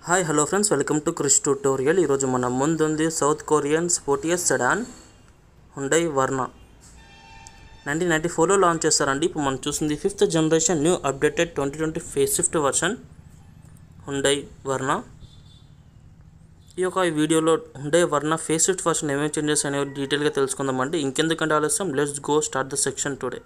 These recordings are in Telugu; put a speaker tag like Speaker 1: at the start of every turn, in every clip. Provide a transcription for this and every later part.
Speaker 1: Hi hello friends, welcome to Krish tutorial. ఈరోజు మన ముందుంది సౌత్ కొరియన్ స్పోర్టియస్ సెడాన్ హుండై వర్నా 1994లో లాంచ్ చేస్తారండి. ఇప్పుడు మనం చూస్తుంది 5th generation new updated 2020 face shift version Hyundai Verna. ఈ యొక్క వీడియోలో Hyundai Verna face shift version ఏమేమి చేంజెస్ అనేవి డీటెయిల్గా తెలుసుకుందామండి. ఇంకెందుకంటే ఆలస్యం, let's go start the section today.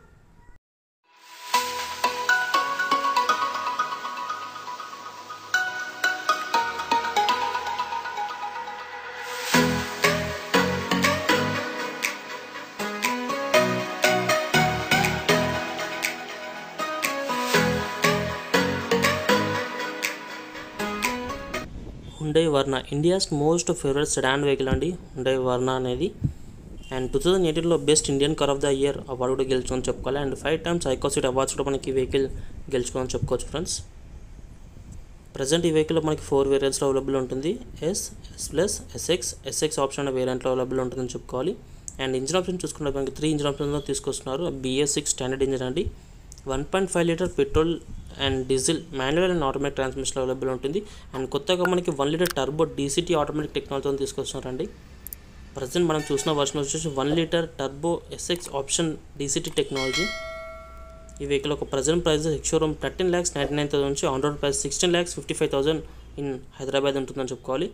Speaker 1: Hyundai Verna India's most favourite sedan vehicle అండి హుండై వర్నా అనేది. అండ్ 2018లో best Indian car of the year award కూడా గెలుచుకొని చెప్పుకోవాలి. అండ్ 5 times ఐకాసిటీ అవార్డ్స్ కూడా మనకి ఈ వెహికల్ గెలుచుకొని చెప్పుకోవచ్చు ఫ్రెండ్స్. ప్రజెంట్ ఈ వెహికల్లో మనకి 4 వేరియంట్స్లో అవైలబుల్ ఉంటుంది. ఎస్ ప్లస్ ఎస్ఎక్స్ ఆప్షన్ అనే వేరియంట్లో అవైలబుల్ ఉంటుందని చెప్పుకోవాలి. అండ్ ఇంజిన్ ఆప్షన్ చూసుకుంటే మనకి 3 ఇంజిన్ ఆప్షన్లో తీసుకొస్తున్నారు. BS6 స్టాండర్డ్ ఇంజిన్ అండి. 1.5 litre petrol and diesel manual and automatic transmission available ఉంటుంది. అండ్ కొత్తగా మనకి 1 లీటర్ టర్బో DCT ఆటోమేటిక్ టెక్నాలజీతో తీసుకొస్తున్నారండి. ప్రజెంట్ మనం చూసిన వర్షన్ వచ్చేసి 1 litre turbo SX option DCT technology. ఈ వెహికల్ ఒక ప్రజెంట్ ప్రైస్ ఎక్స్షోరూమ్ 13,99,000 నుంచి on road price 16,55,000 in Hyderabad ఉంటుందని చెప్పుకోవాలి.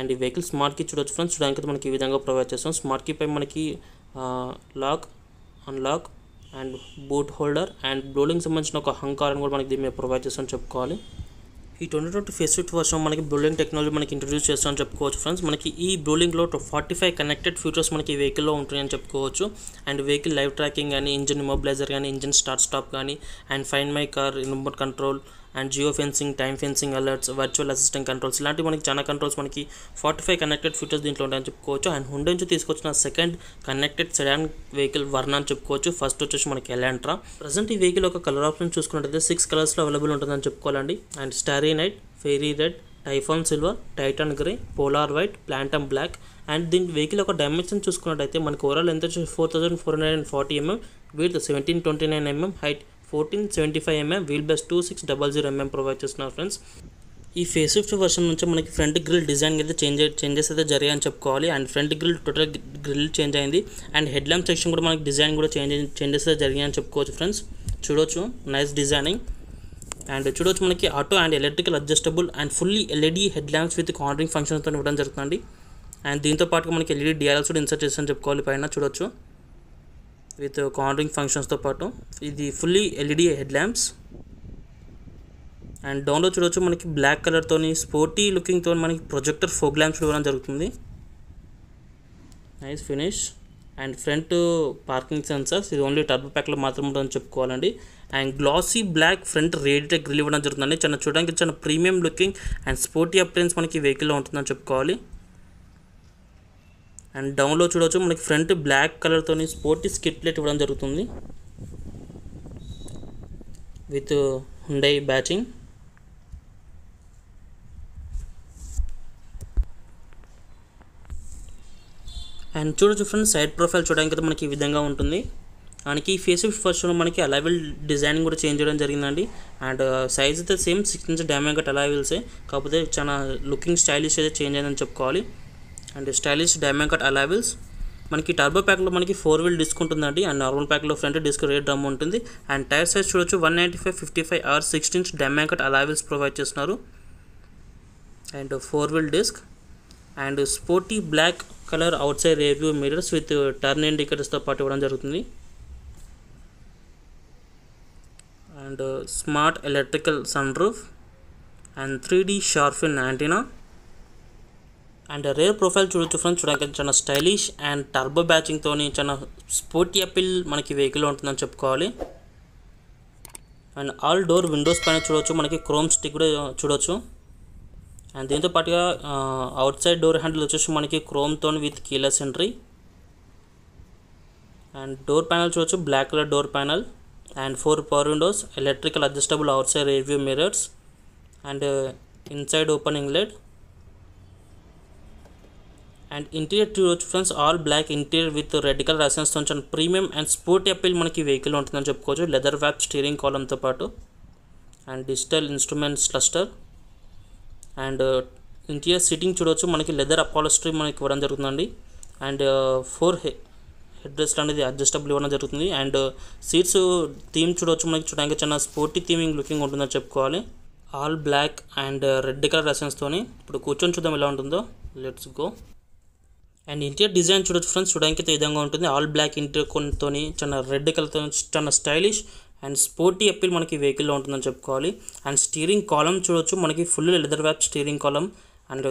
Speaker 1: అండ్ ఈ వెహికల్ స్మార్ట్ కీ చూడొచ్చు ఫ్రెండ్స్. చూడడానికి మనకి ఈ విధంగా ప్రొవైడ్ చేస్తాం. స్మార్ట్ కీ పై మనకి lock, unlock and boot holder and blue link సంబంధించిన ఒక హంకారం కూడా మనకి దీని మీద ప్రొవైడ్ చేస్తామని చెప్పుకోవాలి. ఈ 2020 ఫేస్ షిఫ్ట్ వర్షన్ మనకి బ్లోలింగ్ టెక్నాలజీ మనకి ఇంట్రడ్యూస్ చేస్తామని చెప్పుకోవచ్చు ఫ్రెండ్స్. మనకి ఈ బ్లోలింగ్లో 45 కనెక్టెడ్ ఫీచర్స్ మనకి ఈ వెహికల్లో ఉంటాయని చెప్పుకోవచ్చు. అండ్ వెహికల్ లైవ్ ట్రాకింగ్ కానీ, ఇంజిన్ ఇమోబిలైజర్ కానీ, ఇంజిన్ స్టార్ట్ స్టాప్ కానీ, and find my car, remote control and geo fencing, time fencing alerts, virtual assistant controls, ఇలాంటివి మనకి చాలా కంట్రోల్స్ మనకి 45 కనెక్టెడ్ ఫీచర్స్ దీంట్లో ఉంటాయని చెప్పుకోవచ్చు. అండ్ హుండై నుంచి తీసుకొచ్చిన second connected sedan vehicle Verna అని చెప్పుకోవచ్చు. ఫస్ట్ వచ్చేసి మనకి ఎలాంట్రా. ప్రజెంట్ ఈ వెహికల్ ఒక కలర్ ఆప్షన్ చూసుకున్నట్టయితే 6 కలర్స్లో అవైలబుల్ ఉంటుందని చెప్పుకోవాలండి. And starry night, fairy red, typhoon silver, titan grey, polar white, phantom black. And దీని వెహికల్ ఒక డైమెన్షన్ చూసుకున్నట్టయితే మనకి ఓవరాల్ ఎంత వచ్చేసి 4,440 mm, width 1729 mm, height 1475 mm, wheel base 2600 mm provide చేస్తున్నారు ఫ్రెండ్స్. ఈ ఫేస్ షిఫ్ట్ వర్షన్ నుంచి మనకి ఫ్రంట్ గ్రిల్ డిజైన్ అయితే చేంజెస్ అయితే జరిగాయని చెప్పుకోవాలి. And front grille total grille change అయింది. అండ్ హెడ్ ల్యాంప్ సెక్షన్ కూడా మనకి డిజైన్ కూడా చేంజెస్ అయితే జరిగాయని చెప్పుకోవచ్చు ఫ్రెండ్స్. చూడొచ్చు, నైస్ డిజైనింగ్. అండ్ చూడొచ్చు మనకి auto and electrical adjustable and fully LED head lamps with cornering ఫంక్షన్తో ఇవ్వడం జరుగుతుంది. అండ్ దీంతో పాటుగా మనకి LED DRLs కూడా ఇన్సర్ట్ చేస్తామని చెప్పుకోవాలి. పైన చూడొచ్చు విత్ కార్నరింగ్ ఫంక్షన్స్తో పాటు ఇది fully LED head lamps. And డౌన్లో చూడొచ్చు మనకి బ్లాక్ కలర్తోని స్పోర్టీ లుకింగ్తో మనకి ప్రొజెక్టర్ ఫోగ్ ల్యాంప్స్ ఇవ్వడం జరుగుతుంది. Nice finish. And front parking sensors, ఇది ఓన్లీ టర్బో ప్యాక్లో మాత్రం ఉంటుందని చెప్పుకోవాలండి. And glossy black front radiator grille ఇవ్వడం జరుగుతుందండి. చూడడానికి చాలా premium looking and sporty appearance మనకి వెహికల్లో ఉంటుందని చెప్పుకోవాలి. అండ్ డౌన్లో చూడవచ్చు మనకి ఫ్రంట్ బ్లాక్ కలర్తో స్పోర్టీ స్కిట్ ప్లేట్ ఇవ్వడం జరుగుతుంది విత్ హుండై బ్యాచింగ్. అండ్ చూడొచ్చు ఫ్రెండ్స్, సైడ్ ప్రొఫైల్ చూడడానికి అయితే మనకి ఈ విధంగా ఉంటుంది. మనకి ఈ ఫేస్ షిఫ్ట్ వర్షన్ మనకి అలైవిల్ డిజైనింగ్ కూడా చేంజ్ చేయడం జరిగిందండి. అండ్ సైజ్ అయితే సేమ్ 6 inch డైమండ్ కట్ అలైవిల్సే, కాకపోతే చాలా లుకింగ్ స్టైలిష్ అయితే చేంజ్ అయిందని చెప్పుకోవాలి. And stylish diamond cut alloy wheels. మనకి టర్బో ప్యాక్లో మనకి 4 wheel డిస్క్ ఉంటుందండి. అండ్ నార్మల్ ప్యాక్లో ఫ్రంట్ డిస్క్ రేట్ డ్రమ్ ఉంటుంది. అండ్ టైర్ సైజ్ చూడొచ్చు 195/55 6 inch diamond cut alloy wheels provide చేస్తున్నారు. And 4 wheel disc and sporty black colour outside rear view mirrors with turn ఇండికేటర్స్తో పాటు ఇవ్వడం జరుగుతుంది. And smart electrical sunroof and 3D shark fin antenna. And rear profile చూడొచ్చు ఫ్రెండ్స్. చూడడానికి చాలా స్టైలిష్ అండ్ టర్బో బ్యాచింగ్తో చాలా స్పోర్టీ అపిల్ మనకి వెహికల్లో ఉంటుందని చెప్పుకోవాలి. అండ్ ఆల్ డోర్ విండోస్ పైన చూడొచ్చు మనకి క్రోమ్ స్టిక్ కూడా చూడొచ్చు. అండ్ దీంతో పాటుగా అవుట్ సైడ్ డోర్ హ్యాండిల్ వచ్చేసి మనకి క్రోమ్తో with keyless entry. And door panel చూడొచ్చు, black colour door panel. And 4 power windows, electrical adjustable outside rear view mirrors and inside opening LED. And interior చూడొచ్చు friends, all black interior with red colour అసెన్స్తో చాలా ప్రీమియం అండ్ స్పోర్టీ అపీల్ మనకి వెహికల్ ఉంటుందని చెప్పుకోవచ్చు. లెదర్ వ్యాప్ స్టీరింగ్ కాలంతో పాటు and digital instruments cluster. And interior seating చూడవచ్చు మనకి లెదర్ అపాలస్ట్రీ మనకి ఇవ్వడం జరుగుతుందండి. అండ్ 4 హెడ్ రెస్ట్ అనేది అడ్జస్టబుల్ ఇవ్వడం జరుగుతుంది. అండ్ సీట్స్ థీమ్ చూడవచ్చు మనకి చూడడానికి చాలా స్పోర్టీ థీమింగ్ లుకింగ్ ఉంటుందని చెప్పుకోవాలి. All black and red colour ఎసెన్స్తోని. ఇప్పుడు కూర్చొని చూద్దాం ఎలా ఉంటుందో. Let's go. And interior design చూడొచ్చు ఫ్రెండ్స్, చూడడానికి ఈ విధంగా ఉంటుంది. ఆల్ బ్లాక్ ఇంటీరియర్ కొన్నితోని చాలా రెడ్ కలర్తో చాలా స్టైలిష్ అండ్ స్పోర్టీ అప్పీల్ మనకి వెహికల్లో ఉంటుందని చెప్పుకోవాలి. అండ్ స్టీరింగ్ కాలమ్ చూడొచ్చు మనకి full leather wrap steering column and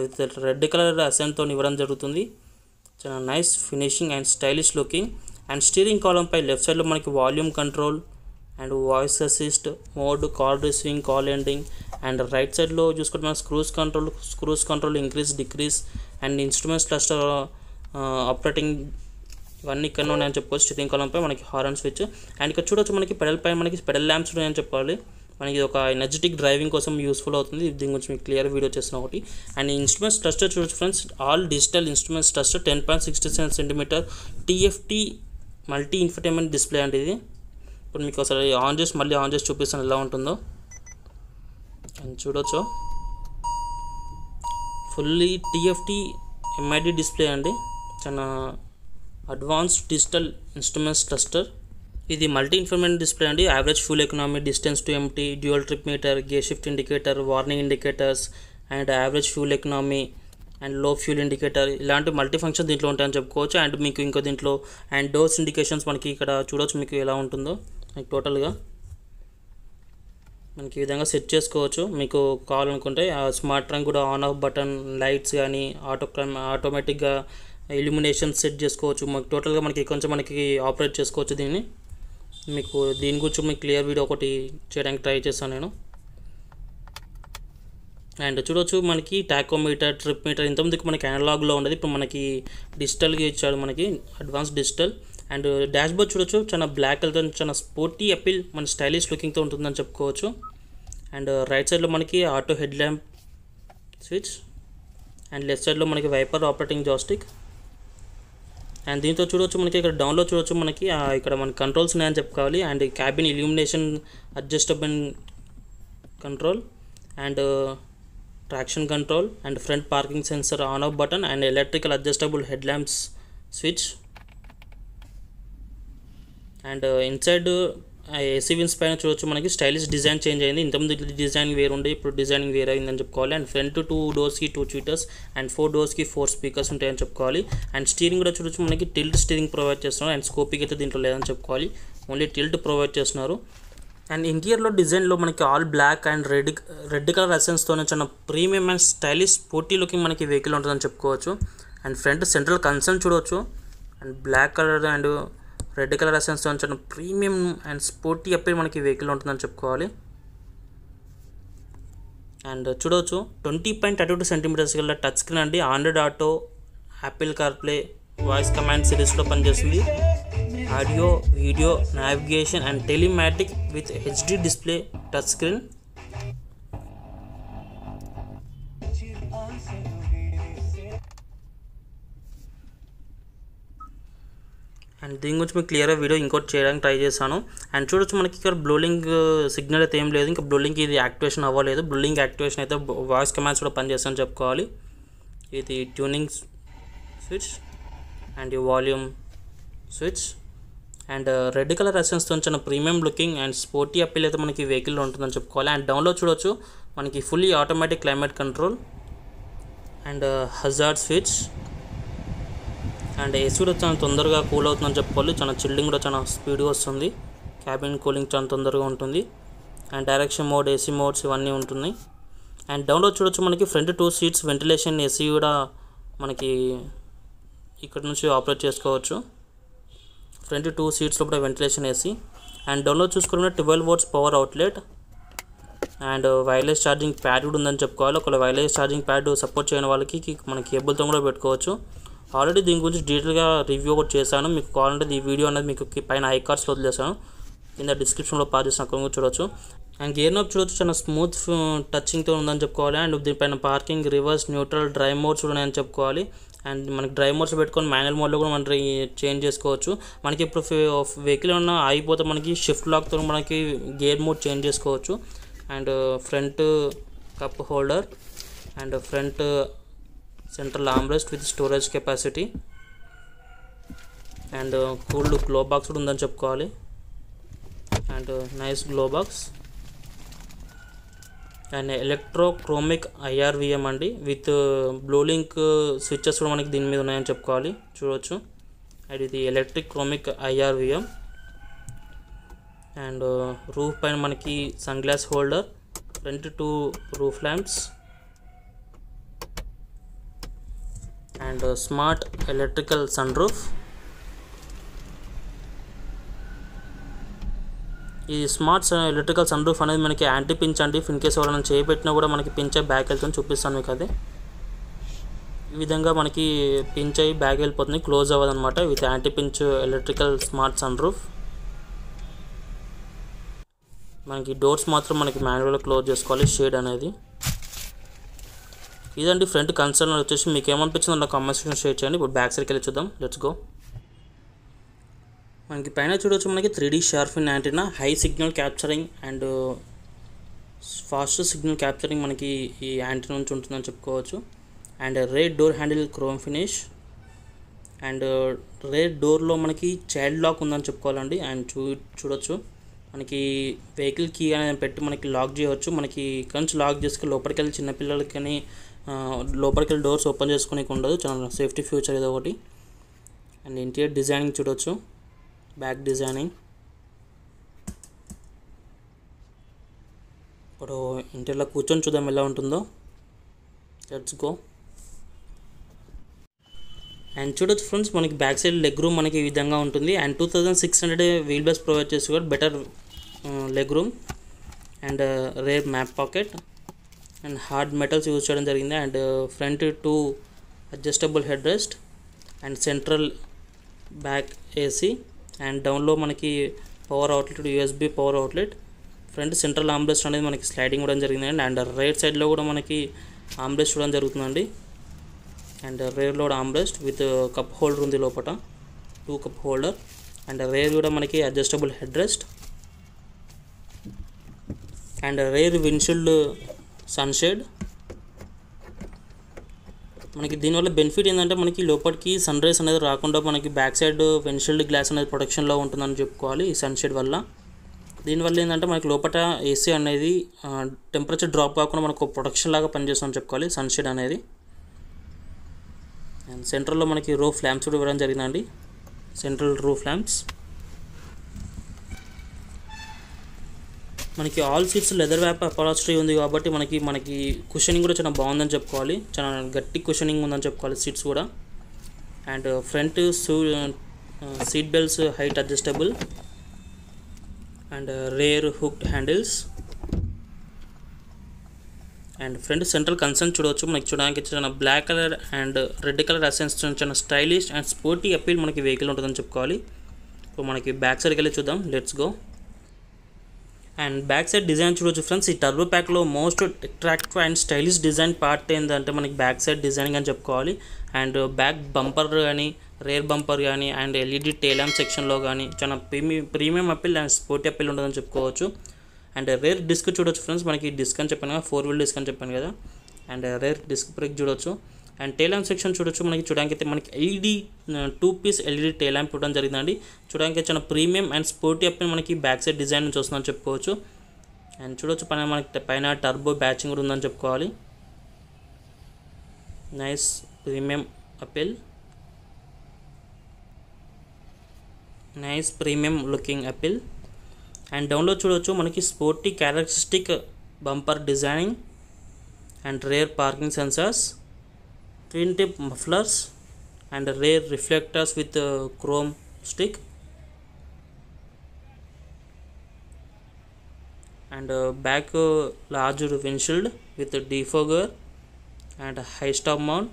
Speaker 1: red colour అసెంట్తో ఇవ్వడం జరుగుతుంది. చాలా nice finishing and stylish looking. And steering column పై లెఫ్ట్ సైడ్లో మనకి volume control and voice assist mode, call receiving, call ending. And right సైడ్లో చూసుకుంటే మనం cruise control increase decrease and instruments cluster operating ఇవన్నీ ఇక్కడ ఉన్నాయని చెప్పుకోవచ్చు. స్టీరింగ్ కాలమ్ పై మనకి హార్న్ స్విచ్. అండ్ ఇక్కడ చూడొచ్చు మనకి పెడల్ పై మనకి పెడల్ ల్యాంప్స్ ఉన్నాయని చెప్పాలి. మనకి ఒక ఎనర్జెటిక్ డ్రైవింగ్ కోసం యూస్ఫుల్ అవుతుంది. దీని గురించి మీకు క్లియర్ వీడియో చేసిన ఒకటి. అండ్ ఇన్స్ట్రుమెంట్స్ క్లస్టర్ చూడొచ్చు friends, all digital instruments cluster 10.67 centimetre TFT multi infotainment display అండి ఇది. ఇప్పుడు మీకు ఒకసారి మళ్ళీ ఆన్ చేసి చూపిస్తాను ఎలా ఉంటుందో. అండ్ చూడొచ్చు ఫుల్లీ TFT MID డిస్ప్లే అండి. చాలా అడ్వాన్స్డ్ డిజిటల్ ఇన్స్ట్రుమెంట్స్ క్లస్టర్. ఇది మల్టీ ఇన్ఫర్మేషన్ డిస్ప్లే అండి. Average fuel economy, distance to empty, dual trip meter, gear shift indicator, warning indicators and average fuel economy and లో ఫ్యూల్ ఇండికేటర్ ఇలాంటి మల్టీ ఫంక్షన్ దీంట్లో ఉంటాయని చెప్పుకోవచ్చు. అండ్ మీకు ఇంకో దీంట్లో అండ్ డోర్స్ ఇండికేషన్స్ మనకి ఇక్కడ చూడవచ్చు మీకు ఎలా ఉంటుందో. మీకు టోటల్గా మనకి ఈ విధంగా సెట్ చేసుకోవచ్చు. మీకు కావాలనుకుంటే ఆ స్మార్ట్ ట్రంక్ కూడా ఆన్ ఆఫ్ బటన్, లైట్స్ కానీ ఆటోమేటిక్గా ఇల్యూమినేషన్ సెట్ చేసుకోవచ్చు. మాకు టోటల్గా మనకి కొంచెం ఆపరేట్ చేసుకోవచ్చు దీన్ని. మీకు దీని గురించి మీకు క్లియర్ వీడియో ఒకటి చేయడానికి ట్రై చేస్తాను నేను. అండ్ చూడవచ్చు మనకి టాకోమీటర్, ట్రిప్ మీటర్ ఇంతకుముందుకు మనకి అనలాగ్లో ఉండేది, ఇప్పుడు మనకి డిజిటల్గా ఇచ్చాడు, మనకి advance digital. And dash board చూడొచ్చు చాలా బ్లాక్ కలర్తో చాలా స్పోర్టీ అప్పీల్ మన స్టైలిష్ లుకింగ్తో ఉంటుందని చెప్పుకోవచ్చు. అండ్ రైట్ సైడ్లో మనకి auto head lamp switch and left సైడ్లో మనకి వైపర్ ఆపరేటింగ్ జాస్టిక్. అండ్ దీంతో చూడవచ్చు మనకి ఇక్కడ డౌన్లో చూడవచ్చు మనకి ఇక్కడ మన కంట్రోల్స్ ఉన్నాయని చెప్పుకోవాలి. And cabin illumination adjustable control and traction control and front parking sensor on off button and electrical adjustable head lamps switch. And inside AC vents పైన చూడవచ్చు మనకి స్టైలిష్ డిజైన్ చేంజ్ అయింది. ఇంతకుముందు డిజైనింగ్ వేరు ఉండే, ఇప్పుడు డిజైనింగ్ వేరే అయిందని చెప్పుకోవాలి. అండ్ ఫ్రంట్ 2 డోర్స్కి 2 స్పీకర్స్ అండ్ 4 డోర్స్కి 4 స్పీకర్స్ ఉంటాయని చెప్పుకోవాలి. అండ్ స్టీరింగ్ కూడా చూడొచ్చు మనకి టిల్ట్ స్టీరింగ్ ప్రొవైడ్ చేస్తున్నారు. అండ్ స్కోపింగ్ అయితే దీంట్లో లేదని చెప్పుకోవాలి, ఓన్లీ టిల్ట్ ప్రొవైడ్ చేస్తున్నారు. అండ్ ఇంటీరియర్లో డిజైన్లో మనకి all black and red colour ఎసెన్స్తోనే చాలా premium and stylish sporty looking మనకి వెహికల్ ఉంటుందని చెప్పుకోవచ్చు. అండ్ ఫ్రంట్ సెంట్రల్ కన్సోల్ చూడవచ్చు and black colour and red colour ఎసెన్స్తో చాలా ప్రీమియం అండ్ స్పోర్టీ అప్పీల్ మనకి వెహికల్ ఉంటుందని చెప్పుకోవాలి. అండ్ చూడవచ్చు 20.32 సెంటీమీటర్స్ గల టచ్ స్క్రీన్ అండి. Android auto, Apple CarPlay, voice command సిరీస్లో పనిచేస్తుంది. Audio, video, navigation and telematic with HD display touch screen. And దీని గురించి మీకు క్లియర్గా వీడియో ఇంకోటి చేయడానికి ట్రై చేశాను. అండ్ చూడొచ్చు మనకి ఇక్కడ బ్లోలింగ్ సిగ్నల్ అయితే ఏం లేదు, ఇంకా బ్లోలింగ్ ఇది యాక్టివేషన్ అవ్వలేదు. బ్లోలింగ్ యాక్టివేషన్ అయితే వాయిస్ కమాండ్స్ కూడా పనిచేస్తామని చెప్పుకోవాలి. ఇది ట్యూనింగ్ స్విచ్ అండ్ ఈ volume switch. And red colour ఎసెన్స్తో చాలా premium looking and sporty appeal అయితే మనకి వెహికల్లో ఉంటుందని చెప్పుకోవాలి. అండ్ డౌన్లో చూడొచ్చు మనకి fully automatic climate control and hazard switch. And AC కూడా చాలా తొందరగా కూల్ అవుతుందని చెప్పుకోవాలి. చాలా చిల్లింగ్ కూడా చాలా స్పీడ్గా వస్తుంది. క్యాబిన్ కూలింగ్ చాలా తొందరగా ఉంటుంది. And direction mode, AC modes ఇవన్నీ ఉంటున్నాయి. అండ్ డౌన్లో చూడొచ్చు మనకి ఫ్రంట్ 2 సీట్స్ వెంటిలేషన్ ఏసీ కూడా మనకి ఇక్కడ నుంచి ఆపరేట్ చేసుకోవచ్చు. ఫ్రంట్ 2 సీట్స్లో కూడా వెంటిలేషన్ ఏసీ. అండ్ డౌన్లో చూసుకున్న 12 volts power outlet and wireless charging pad కూడా ఉందని చెప్పుకోవాలి. ఒకవేళ వైర్లెస్ ఛార్జింగ్ ప్యాడ్ సపోర్ట్ చేయని వాళ్ళకి మన కేబుల్తో కూడా పెట్టుకోవచ్చు. ఆల్రెడీ దీని గురించి డీటెయిల్గా రివ్యూ ఒకటి చేశాను. మీకు కావాలంటే ఈ వీడియో అనేది మీకు పైన ఐకార్డ్స్లో వదిలేసాను, కింద డిస్క్రిప్షన్లో పాస్ చేసిన అక్కడ చూడొచ్చు. అండ్ గేర్ నాబ్ చూడొచ్చు చాలా స్మూత్ టచింగ్తో ఉందని చెప్పుకోవాలి. అండ్ దీనిపైన parking, reverse, neutral, drive modes ఉన్నాయని చెప్పుకోవాలి. అండ్ మనకి డ్రైవ్ మోడ్స్ పెట్టుకొని మాన్యువల్ మోడ్లో కూడా మనం చేంజ్ చేసుకోవచ్చు. మనకి ఇప్పుడు వెహికల్ ఏమన్నా ఆగిపోతే మనకి షిఫ్ట్ లాక్తో మనకి గేర్ మోడ్ చేంజ్ చేసుకోవచ్చు. And front cup holder and front central armrest with storage capacity and cooled glove box కూడా ఉందని చెప్పుకోవాలి. And nice glove box and electrochromic IRVM అండి విత్ బ్లూ లింక్ స్విచ్చెస్ కూడా మనకి దీని మీద ఉన్నాయని చెప్పుకోవాలి. చూడవచ్చు అండ్ ఇది electrochromic IRVM. And roof పైన మనకి sunglass holder, front 2 roof lamps and smart electrical sunroof. ఈ స్మార్ట్ ఎలక్ట్రికల్ సన్ రూఫ్ అనేది మనకి యాంటీ పించ్ అండి. ఇన్ కేసు ఎవరైనా చేయబెట్టినా కూడా మనకి పించ్ అయ్యి బ్యాక్ వెళ్తుంది. చూపిస్తాను మీకు అది. ఈ విధంగా మనకి పించ్ అయ్యి బ్యాక్ వెళ్ళిపోతుంది, క్లోజ్ అవ్వదు అనమాట with anti pinch electrical smart sunroof. మనకి డోర్స్ మాత్రం మనకి మాన్యువల్గా క్లోజ్ చేసుకోవాలి, షేడ్ అనేది. ఇదండి ఫ్రంట్ కన్సర్న్ వచ్చేసి. మీకు ఏమనిపించిందో నా కామెంట్ సెక్షన్ షేర్ చేయండి. ఇప్పుడు బ్యాక్ సైడ్కి వెళ్ళి చూద్దాం. Let's go. మనకి పైన చూడవచ్చు మనకి 3D shark fin antenna, high signal capturing and fast signal capturing మనకి ఈ యాంటీనా నుంచి ఉంటుందని చెప్పుకోవచ్చు. And rear door handle chrome finish and rear డోర్లో మనకి చైల్డ్ లాక్ ఉందని చెప్పుకోవాలండి. అండ్ చూడొచ్చు మనకి వెహికల్ కీ అనేది పెట్టి మనకి లాక్ చేయవచ్చు. మనకి కంచి లాక్ చేసుకుని లోపలికి వెళ్ళి చిన్నపిల్లలకి కానీ లోపలికి వెళ్ళి డోర్స్ ఓపెన్ చేసుకోనికి ఉండదు. చాలా సేఫ్టీ ఫ్యూచర్ ఇది ఒకటి. అండ్ ఇంటీరియర్ డిజైనింగ్ చూడవచ్చు, బ్యాక్ డిజైనింగ్. ఇప్పుడు ఇంటీరియర్లో కూర్చొని చూద్దాం ఎలా ఉంటుందో. Let's go. అండ్ చూడొచ్చు ఫ్రెండ్స్ మనకి బ్యాక్ సైడ్ లెగ్ రూమ్ మనకి ఈ విధంగా ఉంటుంది. అండ్ 2600 వీల్ బేస్ ప్రొవైడ్ చేసి కూడా better leg room and rear map pocket and hard metals use చేయడం జరిగింది. And front 2 adjustable head rest and central back AC and డౌన్లో మనకి power outlet, USB power outlet. Front central armrest అనేది మనకి స్లైడింగ్ ఇవ్వడం జరిగిందండి. అండ్ రైట్ సైడ్లో కూడా మనకి ఆర్మ్రెస్ట్ ఇవ్వడం జరుగుతుందండి. And rear load armrest with cup holder ఉంది లోపల, 2 కప్ హోల్డర్. అండ్ రేర్ కూడా మనకి adjustable head rest and rear windshield sunshade. మనకి దీనివల్ల బెనిఫిట్ ఏంటంటే మనకి లోపలికి సన్ రైజ్ అనేది రాకుండా మనకి బ్యాక్ సైడ్ విండ్షీల్డ్ గ్లాస్ అనేది ప్రొటెక్షన్లో ఉంటుందని చెప్పుకోవాలి ఈ సన్షేడ్ వల్ల. దీనివల్ల ఏంటంటే మనకి లోపల AC అనేది టెంపరేచర్ డ్రాప్ కాకుండా మనకు ప్రొటెక్షన్ లాగా పనిచేస్తుందని చెప్పుకోవాలి సన్షేడ్ అనేది. అండ్ సెంట్రల్లో మనకి రూఫ్ ల్యాంప్స్ కూడా ఇవ్వడం జరిగిందండి, సెంట్రల్ రూఫ్ ల్యాంప్స్. మనకి ఆల్ సీట్స్ లెదర్ వ్యాప్ అపాలస్ట్రీ ఉంది కాబట్టి మనకి కుషనింగ్ కూడా చాలా బాగుందని చెప్పుకోవాలి. చాలా గట్టి కుషనింగ్ ఉందని చెప్పుకోవాలి సీట్స్ కూడా. And front seat belts height adjustable and rear hooked handles. And front central console చూడవచ్చు. మనకి చూడడానికి చాలా black colour and red colour accents చాలా స్టైలిష్ అండ్ స్పోర్టీ అపీల్ మనకి వెహికల్ ఉంటుందని చెప్పుకోవాలి. ఇప్పుడు మనకి బ్యాక్ సైడ్కి వెళ్ళి చూద్దాం. Let's go. And back side design చూడవచ్చు ఫ్రెండ్స్. ఈ టర్బో ప్యాక్లో most attractive and stylish design part ఏంటంటే మనకి బ్యాక్ సైడ్ డిజైనింగ్ అని చెప్పుకోవాలి. అండ్ బ్యాక్ బంపర్ కానీ రేర్ బంపర్ కానీ అండ్ LED టెయిల్ ల్యాంప్ సెక్షన్లో కానీ చాలా premium appeal and sporty appeal ఉంటుందని చెప్పుకోవచ్చు. అండ్ రేర్ డిస్క్ చూడవచ్చు ఫ్రెండ్స్. మనకి డిస్క్ అని చెప్పాను కదా, 4 వీల్ డిస్క్ అని చెప్పాను కదా. అండ్ రేర్ డిస్క్ బ్రేక్ చూడవచ్చు. అండ్ టెయిల్ ల్యాంప్ సెక్షన్ చూడొచ్చు. చూడడానికి అయితే మనకి LED 2 piece LED tail lamp ఇవ్వడం జరిగిందండి. చూడడానికి చాలా ప్రీమియం అండ్ స్పోర్టీ అప్పీల్ మనకి బ్యాక్ సైడ్ డిజైన్ నుంచి వస్తుందని చెప్పుకోవచ్చు. అండ్ చూడొచ్చు మనకి పైన టర్బో బ్యాచింగ్ కూడా ఉందని చెప్పుకోవాలి. Nice premium appeal, nice premium looking appeal. And డౌన్లో చూడవచ్చు మనకి sporty characteristic bumper designing and rear parking sensors, twin tip mufflers and rare reflectors with chrome stick. And back large windshield with defogger and high stop mount.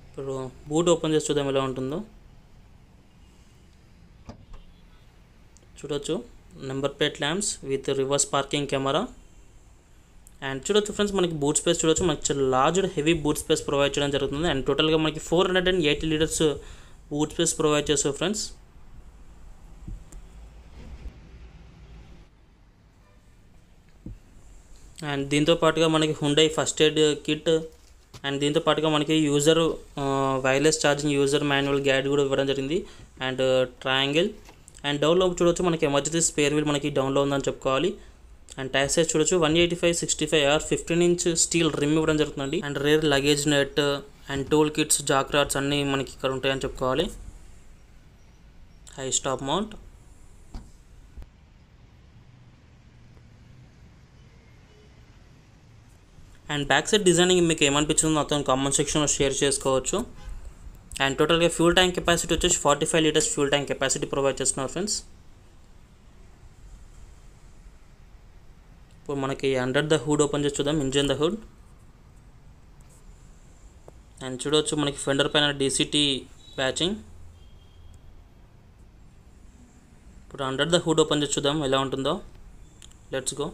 Speaker 1: ఇప్పుడు బూట్ ఓపెన్ చేసి చూద్దాం ఎలా ఉంటుందో. చూడొచ్చు number plate lamps with reverse parking camera. And చూడొచ్చు ఫ్రెండ్స్ మనకి బూట్ స్పేస్ చూడొచ్చు. మనకి చాలా large heavy boot space provide చేయడం జరుగుతుంది. అండ్ టోటల్గా మనకి 480 లీటర్స్ బూట్ స్పేస్ ప్రొవైడ్ చేస్తారు ఫ్రెండ్స్. అండ్ దీంతో పాటుగా మనకి Hyundai first aid kit and దీంతో పాటుగా మనకి user wireless charging user manual guide కూడా ఇవ్వడం జరిగింది. అండ్ ట్రయాంగిల్ అండ్ డౌన్లో చూడొచ్చు మనకి ఎమర్జెన్సీ స్పేర్ వీల్ మనకి డౌన్లో ఉందని చెప్పుకోవాలి. అండ్ టైర్ సైజ్ చూడొచ్చు 185/65 15-inch స్టీల్ రిమ్ ఇవ్వడం జరుగుతుందండి. And rear luggage net and tool kits jack rods అన్నీ మనకి ఇక్కడ ఉంటాయని చెప్పుకోవాలి. High stop mount and back side designing మీకు ఏమనిపించిందో మొత్తం కామెంట్ సెక్షన్లో షేర్ చేసుకోవచ్చు. అండ్ టోటల్గా ఫ్యూల్ ట్యాంక్ కెపాసిటీ వచ్చేసి 45 litres fuel tank capacity provide చేస్తున్నారు ఫ్రెండ్స్. ఇప్పుడు మనకి అండర్ ద హుడ్ ఓపెన్ చేసి చూద్దాం. ఇంజిన్ ద హుడ్ అండ్ చూడవచ్చు మనకి ఫెండర్ పైన DCT ప్యాచింగ్. ఇప్పుడు అండర్ ద హుడ్ ఓపెన్ చేసి చూద్దాం ఎలా ఉంటుందో. Let's go.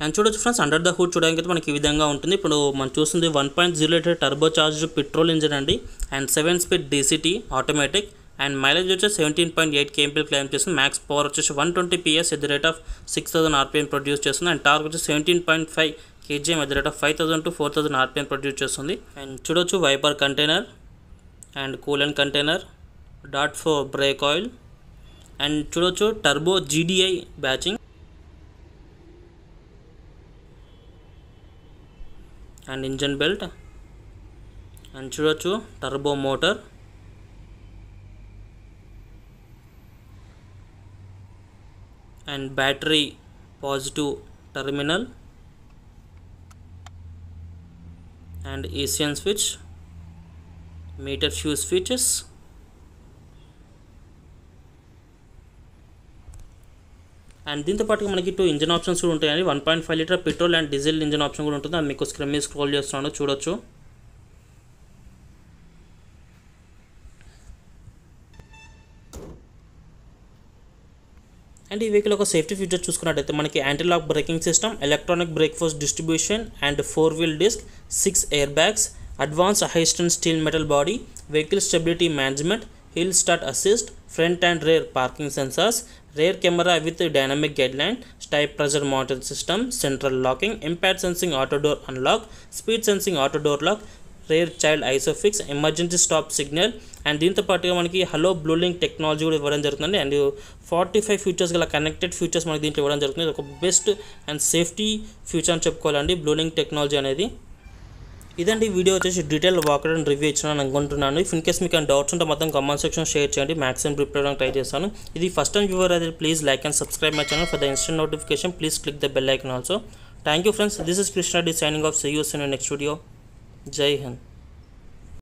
Speaker 1: అండ్ చూడొచ్చు ఫ్రెండ్స్, అండర్ ద హుడ్ చూడడానికి అయితే మనకి ఈ విధంగా ఉంటుంది. ఇప్పుడు మనం చూస్తుంది 1.0 litre turbocharged petrol engine అండి. And 7 speed DCT automatic. And mileage వచ్చేసి 17.8 kmpl క్లైమ్ చేస్తుంది. మ్యాక్స్ పవర్ వచ్చేసి 120 PS at the rate of 6000 RPM produce చేస్తుంది. అండ్ టార్క్ వచ్చేసి 17.5 kgm at the rate of 5000 to 4000 RPM produce చేస్తుంది. అండ్ చూడొచ్చు wiper container and coolant container, dot for brake oil. And చూడొచ్చు turbo GDI badging and engine belt. And చూడొచ్చు turbo motor and battery positive terminal and ECN switch, meter fuse switches. And దీంతో పాటు మనకి 2 ఇంజిన్ ఆప్షన్స్ కూడా ఉంటాయండి. 1.5 litre petrol and diesel engine option కూడా ఉంటుంది. అది మీకు స్క్రీన్ మీద స్క్రోల్ చేస్తున్నాను చూడొచ్చు. అండ్ ఈ వెహికల్ ఒక సేఫ్టీ ఫీచర్ చూసుకున్నట్టయితే మనకి anti lock braking system, electronic brake force distribution and 4-wheel disc, 6 air bags, advance high strength steel metal body, vehicle stability management, hill start assist, front and rear parking sensors, rear camera with dynamic guideline, type pressure monitor system, central locking, impact sensing auto door unlock, speed sensing auto door lock, rear child isofix, emergency stop signal. And దీంతో పాటుగా మనకి హలో బ్లూలింక్ టెక్నాలజీ కూడా ఇవ్వడం జరుగుతుంది. అండ్ 45 ఫీచర్స్ గల కనెక్టెడ్ ఫీచర్స్ మనకి దీంట్లో ఇవ్వడం జరుగుతుంది. ఒక బెస్ట్ అండ్ సేఫ్టీ ఫీచర్ అని చెప్పుకోవాలండి బ్లూలింక్ టెక్నాలజీ అనేది. ఇదండి వీడియో వచ్చేసి డీటెయిల్ వాకర్ అండ్ రివ్యూ ఇచ్చిన అనుకుంటున్నాను. ఇఫ్ ఇన్ కేస్ మీకు డౌట్స్ ఉంటే మొత్తం కామెంట్ సెక్షన్ షేర్ చేయండి. మ్యాక్సిమం ప్రిపేర్ అవ్వడానికి ట్రై చేస్తాను. ఇది ఫస్ట్ టైం వ్యూవర్ అయితే please like and subscribe my channel for the instant notification. Please click the bell icon also. Thank you friends. This is Krishna D signing off. See you soon in next video. Jai Hind.